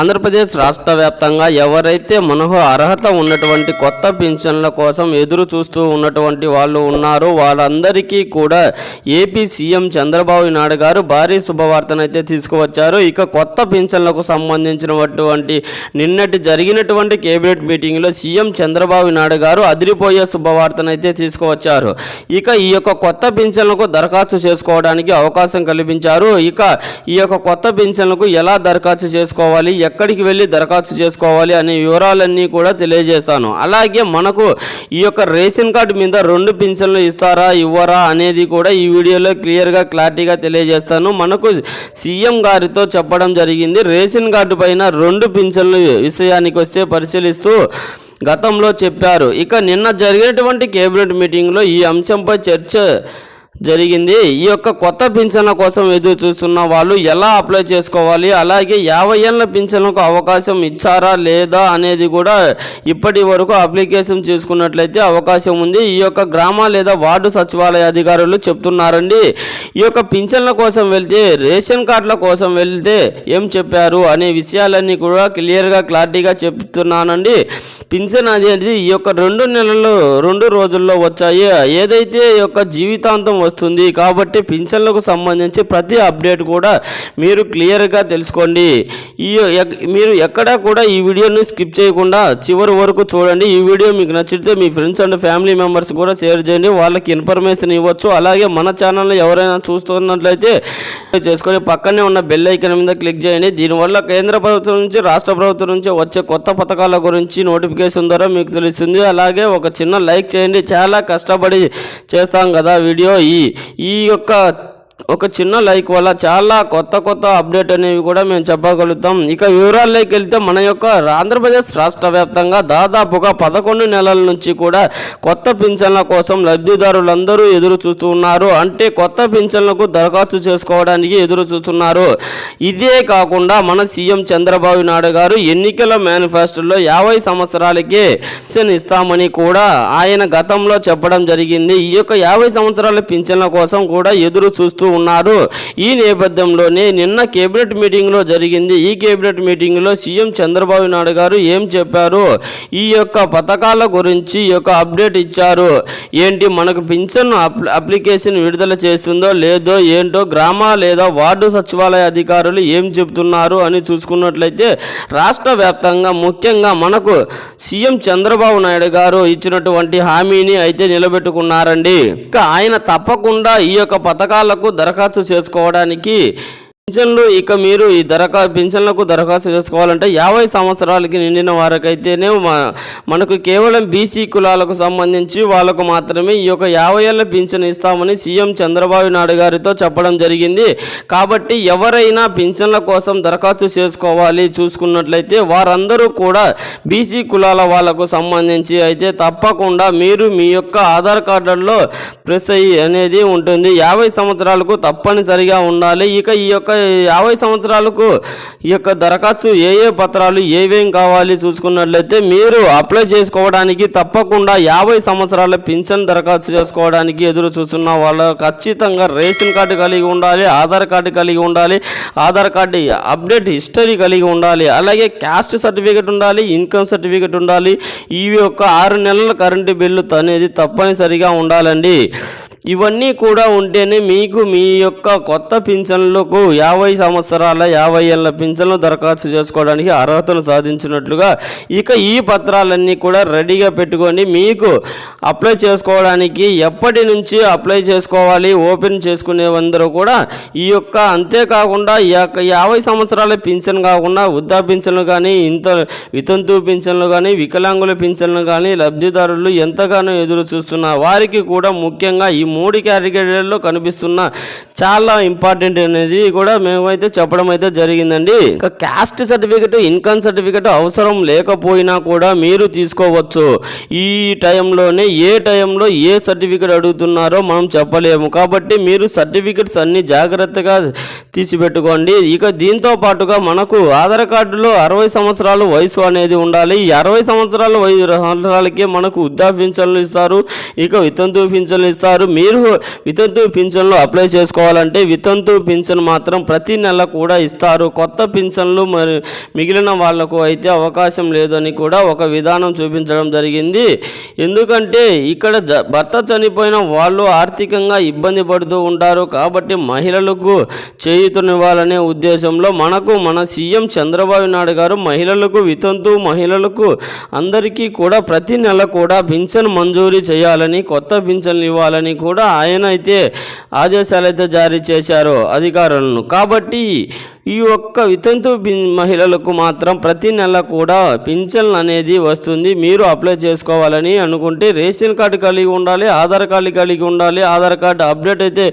ఆంధ్రప్రదేశ్ రాష్ట్ర వ్యాప్తంగా ఎవరైతే మనకు అర్హత ఉన్నటువంటి కొత్త పింఛన్ల కోసం ఎదురు చూస్తూ ఉన్నటువంటి వాళ్ళు ఉన్నారో వాళ్ళందరికీ కూడా ఏపీ సీఎం చంద్రబాబు నాయుడు గారు భారీ శుభవార్తనైతే తీసుకువచ్చారు. ఇక కొత్త పింఛన్లకు సంబంధించినటువంటి నిన్నటి జరిగినటువంటి కేబినెట్ మీటింగ్లో సీఎం చంద్రబాబు నాయుడు గారు అదిరిపోయే శుభవార్తనైతే తీసుకువచ్చారు. ఇక ఈ యొక్క కొత్త పింఛన్లకు దరఖాస్తు చేసుకోవడానికి అవకాశం కల్పించారు. ఇక ఈ యొక్క కొత్త పింఛన్లకు ఎలా దరఖాస్తు చేసుకోవాలి, ఎక్కడికి వెళ్ళి దరఖాస్తు చేసుకోవాలి అనే వివరాలన్నీ కూడా తెలియజేస్తాను. అలాగే మనకు ఈ యొక్క రేషన్ కార్డు మీద 2 పింఛన్లు ఇస్తారా ఇవ్వరా అనేది కూడా ఈ వీడియోలో క్లారిటీగా తెలియజేస్తాను. మనకు సీఎం గారితో చెప్పడం జరిగింది. రేషన్ కార్డు పైన 2 పింఛన్లు విషయానికి వస్తే పరిశీలిస్తూ గతంలో చెప్పారు. ఇక నిన్న జరిగినటువంటి కేబినెట్ మీటింగ్లో ఈ అంశంపై చర్చ జరిగింది. ఈ యొక్క కొత్త పింఛన్ల కోసం ఎదురు చూస్తున్న వాళ్ళు ఎలా అప్లై చేసుకోవాలి, అలాగే 50 ఏళ్ల పింఛన్లకు అవకాశం ఇచ్చారా లేదా అనేది కూడా ఇప్పటి వరకు అప్లికేషన్ చేసుకున్నట్లయితే అవకాశం ఉంది. ఈ యొక్క గ్రామ లేదా వార్డు సచివాలయ అధికారులు చెప్తున్నారండి. ఈ యొక్క పింఛన్ల కోసం వెళ్తే, రేషన్ కార్డుల కోసం వెళ్తే ఏం చెప్పారు అనే విషయాలన్నీ కూడా క్లారిటీగా చెప్తున్నానండి. పింఛన్ అనేది ఈ యొక్క 2 రోజుల్లో వచ్చాయి. ఏదైతే ఈ యొక్క జీవితాంతం వస్తుంది కాబట్టి పింఛన్లకు సంబంధించి ప్రతి అప్డేట్ కూడా మీరు క్లియర్గా తెలుసుకోండి. మీరు ఎక్కడా కూడా ఈ వీడియోని స్కిప్ చేయకుండా చివరి వరకు చూడండి. ఈ వీడియో మీకు నచ్చితే మీ ఫ్రెండ్స్ అండ్ ఫ్యామిలీ మెంబర్స్ కూడా షేర్ చేయండి, వాళ్ళకి ఇన్ఫర్మేషన్ ఇవ్వచ్చు. అలాగే మన ఛానల్ని ఎవరైనా చూస్తున్నట్లయితే చేసుకొని పక్కనే ఉన్న బెల్ ఐకాన్ మీద క్లిక్ చేయండి. దీనివల్ల కేంద్ర ప్రభుత్వం నుంచి, రాష్ట్ర ప్రభుత్వం నుంచి వచ్చే కొత్త పథకాల గురించి నోటిఫికేషన్ ద్వారా మీకు తెలుస్తుంది. అలాగే ఒక చిన్న లైక్ చేయండి. చాలా కష్టపడి చేస్తాం కదా వీడియో. ఈ యొక్క ఒక చిన్న లైక్ వల్ల చాలా కొత్త అప్డేట్ అనేవి కూడా మేము చెప్పగలుగుతాం. ఇక వివరాల్లోకి వెళ్తే మన యొక్క ఆంధ్రప్రదేశ్ రాష్ట్ర వ్యాప్తంగా దాదాపుగా 11 నెలల నుంచి కూడా కొత్త పింఛన్ల కోసం లబ్ధిదారులందరూ ఎదురు చూస్తూ ఉన్నారు. అంటే కొత్త పింఛన్లకు దరఖాస్తు చేసుకోవడానికి ఎదురు చూస్తున్నారు. ఇదే కాకుండా మన సీఎం చంద్రబాబు నాయుడు గారు ఎన్నికల మేనిఫెస్టోలో 50 సంవత్సరాలకే పింఛన్ ఇస్తామని కూడా ఆయన గతంలో చెప్పడం జరిగింది. ఈ యొక్క 50 సంవత్సరాల పింఛన్ల కోసం కూడా ఎదురు చూస్తూ ఉన్నారు. ఈ నేపథ్యంలోనే నిన్న కేబినెట్ మీటింగ్లో జరిగింది. ఈ కేబినెట్ మీటింగ్లో సీఎం చంద్రబాబు నాయుడు గారు ఏం చెప్పారు, ఈ యొక్క పథకాల గురించి ఈ యొక్క అప్డేట్ ఇచ్చారు. ఏంటి మనకు పింఛన్ అప్లికేషన్ విడుదల చేస్తుందో లేదో ఏంటో గ్రామ లేదా వార్డు సచివాలయ అధికారులు ఏం చెబుతున్నారు అని చూసుకున్నట్లయితే రాష్ట్ర వ్యాప్తంగా ముఖ్యంగా మనకు సీఎం చంద్రబాబు నాయుడు గారు ఇచ్చినటువంటి హామీని అయితే నిలబెట్టుకున్నారండి. ఇక ఆయన తప్పకుండా ఈ యొక్క పథకాలకు దరఖాస్తు చేసుకోవడానికి పింఛన్లు, ఇక మీరు ఈ పింఛన్లకు దరఖాస్తు చేసుకోవాలంటే 50 సంవత్సరాలకి నిండిన వారికైతేనే మనకు కేవలం బీసీ కులాలకు సంబంధించి వాళ్ళకు మాత్రమే ఈ యొక్క 50 ఏళ్ల పింఛన్ ఇస్తామని సీఎం చంద్రబాబు నాయుడు గారితో చెప్పడం జరిగింది. కాబట్టి ఎవరైనా పింఛన్ల కోసం దరఖాస్తు చేసుకోవాలి చూసుకున్నట్లయితే వారందరూ కూడా బీసీ కులాల వాళ్ళకు సంబంధించి అయితే తప్పకుండా మీరు మీ యొక్క ఆధార్ కార్డుల్లో ప్రెస్ అయ్యి అనేది ఉంటుంది. 50 సంవత్సరాలకు తప్పనిసరిగా ఉండాలి. ఇక ఈ యొక్క 50 సంవత్సరాలకు ఈ యొక్క దరఖాస్తు ఏ పత్రాలు ఏవేం కావాలి చూసుకున్నట్లయితే మీరు అప్లై చేసుకోవడానికి తప్పకుండా 50 సంవత్సరాల పింఛన్ దరఖాస్తు చేసుకోవడానికి ఎదురు చూస్తున్న వాళ్ళు ఖచ్చితంగా రేషన్ కార్డు కలిగి ఉండాలి, ఆధార్ కార్డు కలిగి ఉండాలి, ఆధార్ కార్డు అప్డేట్ హిస్టరీ కలిగి ఉండాలి, అలాగే క్యాస్ట్ సర్టిఫికేట్ ఉండాలి, ఇన్కమ్ సర్టిఫికేట్ ఉండాలి. ఈ యొక్క 6 నెలల కరెంటు బిల్లు అనేది తప్పనిసరిగా ఉండాలండి. ఇవన్నీ కూడా ఉంటేనే మీకు మీ యొక్క కొత్త పింఛన్లకు 50 సంవత్సరాల 50 ఏళ్ల పింఛన్లు దరఖాస్తు చేసుకోవడానికి అర్హతను సాధించినట్లుగా. ఇక ఈ పత్రాలన్నీ కూడా రెడీగా పెట్టుకొని మీకు అప్లై చేసుకోవడానికి ఎప్పటి నుంచి అప్లై చేసుకోవాలి ఓపెన్ చేసుకునేవందరూ కూడా ఈ యొక్క అంతేకాకుండా ఈ యొక్క 50 సంవత్సరాల పింఛన్ కాకుండా వృద్ధా పింఛన్లు కానీ వితంతు పింఛన్లు కానీ వికలాంగుల పింఛన్లు కానీ లబ్ధిదారులు ఎంతగానో ఎదురు చూస్తున్న వారికి కూడా ముఖ్యంగా ఈ 3 కేటగిరీలలో కనిపిస్తున్న చాలా ఇంపార్టెంట్ అనేది కూడా మేమైతే చెప్పడం అయితే జరిగిందండి. ఇక క్యాస్ట్ సర్టిఫికెట్, ఇన్కమ్ సర్టిఫికెట్ అవసరం లేకపోయినా కూడా మీరు తీసుకోవచ్చు. ఈ టైంలోనే ఏ టైంలో ఏ సర్టిఫికెట్ అడుగుతున్నారో మనం చెప్పలేము. కాబట్టి మీరు సర్టిఫికెట్స్ అన్ని జాగ్రత్తగా తీసిపెట్టుకోండి. ఇక దీంతో పాటుగా మనకు ఆధార్ కార్డులో 60 సంవత్సరాల వయసు అనేది ఉండాలి. ఈ 60 సంవత్సరాల వయసులకి మనకు వృద్ధా పింఛన్లు ఇస్తారు, ఇక వితంతు పింఛన్లు ఇస్తారు. మీరు వితంతు పింఛన్లు అప్లై చేసుకోవాలంటే వితంతు పింఛన్ మాత్రం ప్రతి నెల కూడా ఇస్తారు. కొత్త పింఛన్లు మరి మిగిలిన వాళ్లకు అయితే అవకాశం లేదని కూడా ఒక విధానం చూపించడం జరిగింది. ఎందుకంటే ఇక్కడ భర్త చనిపోయిన వాళ్ళు ఆర్థికంగా ఇబ్బంది పడుతూ ఉంటారు కాబట్టి మహిళలకు చేయూతనివ్వాలనే ఉద్దేశంలో మన సీఎం చంద్రబాబు నాయుడు గారు మహిళలకు వితంతు మహిళలకు అందరికీ కూడా ప్రతి నెల కూడా పింఛన్ మంజూరీ చేయాలని కొత్త పింఛన్లు ఇవ్వాలని కూడా ఆయన అయితే ఆదేశాలు అయితే జారీ చేశారు అధికారులను. కాబట్టి ఈ ఒక్క వితంతు మహిళలకు మాత్రం ప్రతి నెల కూడా పింఛన్ అనేది వస్తుంది. మీరు అప్లై చేసుకోవాలని అనుకుంటే రేషన్ కార్డు కలిగి ఉండాలి, ఆధార్ కార్డు కలిగి ఉండాలి, ఆధార్ కార్డు అప్డేట్ అయితే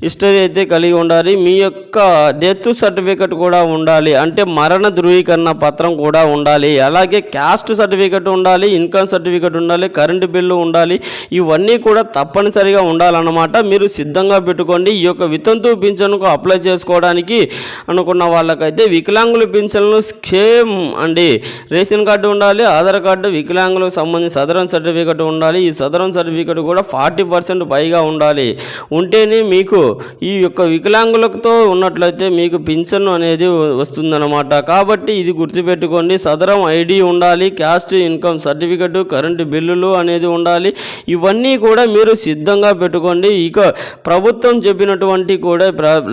హిస్టరీ అయితే కలిగి ఉండాలి, మీ యొక్క డెత్ సర్టిఫికెట్ కూడా ఉండాలి, అంటే మరణ ధృవీకరణ పత్రం కూడా ఉండాలి, అలాగే క్యాస్ట్ సర్టిఫికెట్ ఉండాలి, ఇన్కమ్ సర్టిఫికెట్ ఉండాలి, కరెంటు బిల్లు ఉండాలి. ఇవన్నీ కూడా తప్పనిసరిగా ఉండాలన్నమాట. మీరు సిద్ధంగా పెట్టుకోండి. ఈ యొక్క వితంతు పింఛన్కు అప్లై చేసుకోవడానికి అనుకున్న వాళ్ళకైతే వికలాంగుల పింఛన్లు సేమ్ అండి. రేషన్ కార్డు ఉండాలి, ఆధార్ కార్డు, వికలాంగులకు సంబంధించి సదరన్ సర్టిఫికెట్ ఉండాలి. ఈ సదరన్ సర్టిఫికెట్ కూడా 40% పైగా ఉండాలి. ఉంటేనే మీకు ఈ యొక్క వికలాంగులతో ఉన్నట్లయితే మీకు పింఛన్ అనేది వస్తుందన్నమాట. కాబట్టి ఇది గుర్తుపెట్టుకోండి. సదరం ఐడి ఉండాలి, క్యాస్ట్ ఇన్కమ్ సర్టిఫికెట్, కరెంటు బిల్లులు అనేది ఉండాలి. ఇవన్నీ కూడా మీరు సిద్ధంగా పెట్టుకోండి. ఇక ప్రభుత్వం చెప్పినటువంటి కూడా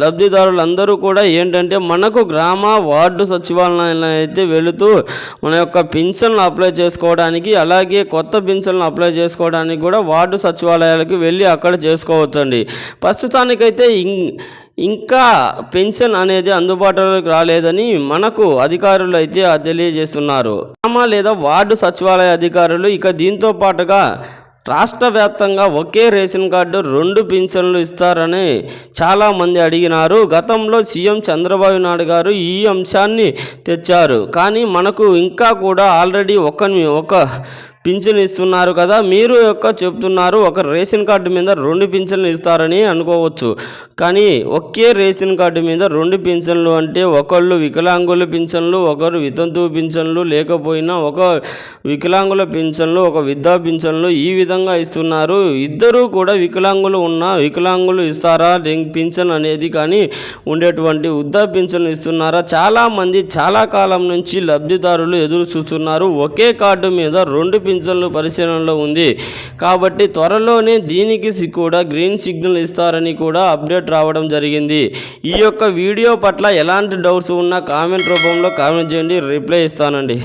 లబ్ధిదారులందరూ కూడా ఏంటంటే మనకు గ్రామ వార్డు సచివాలయాలను అయితే వెళుతూ మన యొక్క పింఛన్లు అప్లై చేసుకోవడానికి, అలాగే కొత్త పింఛన్లు అప్లై చేసుకోవడానికి కూడా వార్డు సచివాలయాలకు వెళ్ళి అక్కడ చేసుకోవచ్చండి. ప్రస్తుతానికైతే ఇంకా పెన్షన్ అనేది అందుబాటులోకి రాలేదని మనకు అధికారులు అయితే తెలియజేస్తున్నారు. గ్రామ లేదా వార్డు సచివాలయ అధికారులు ఇక దీంతో పాటుగా రాష్ట్ర వ్యాప్తంగా ఒకే రేషన్ కార్డు 2 పింఛన్లు ఇస్తారని చాలామంది అడిగినారు. గతంలో సీఎం చంద్రబాబు నాయుడు గారు ఈ అంశాన్ని తెచ్చారు. కానీ మనకు ఇంకా కూడా ఆల్రెడీ ఒక పింఛన్ ఇస్తున్నారు కదా, మీరు చెప్తున్నారు ఒక రేషన్ కార్డు మీద 2 పింఛన్లు ఇస్తారని అనుకోవచ్చు. కానీ ఒకే రేషన్ కార్డు మీద 2 పింఛన్లు అంటే ఒకళ్ళు వికలాంగుల పింఛన్లు, ఒకరు వితంతు పింఛన్లు, లేకపోయినా ఒక వికలాంగుల పింఛన్లు, ఒక వృద్ధా పింఛన్లు, ఈ విధంగా ఇస్తున్నారు. ఇద్దరు కూడా వికలాంగులు ఇస్తారా పింఛన్ అనేది కానీ ఉండేటువంటి వృద్ధా పింఛన్లు ఇస్తున్నారా? చాలామంది చాలా కాలం నుంచి లబ్ధిదారులు ఎదురు చూస్తున్నారు. ఒకే కార్డు మీద 2 పింఛన్లు పరిశీలనలో ఉంది కాబట్టి త్వరలోనే దీనికి కూడా గ్రీన్ సిగ్నల్ ఇస్తారని కూడా అప్డేట్ రావడం జరిగింది. ఈ యొక్క వీడియో పట్ల ఎలాంటి డౌట్స్ ఉన్నా కామెంట్ రూపంలో కామెంట్ చేయండి, రిప్లై ఇస్తానండి.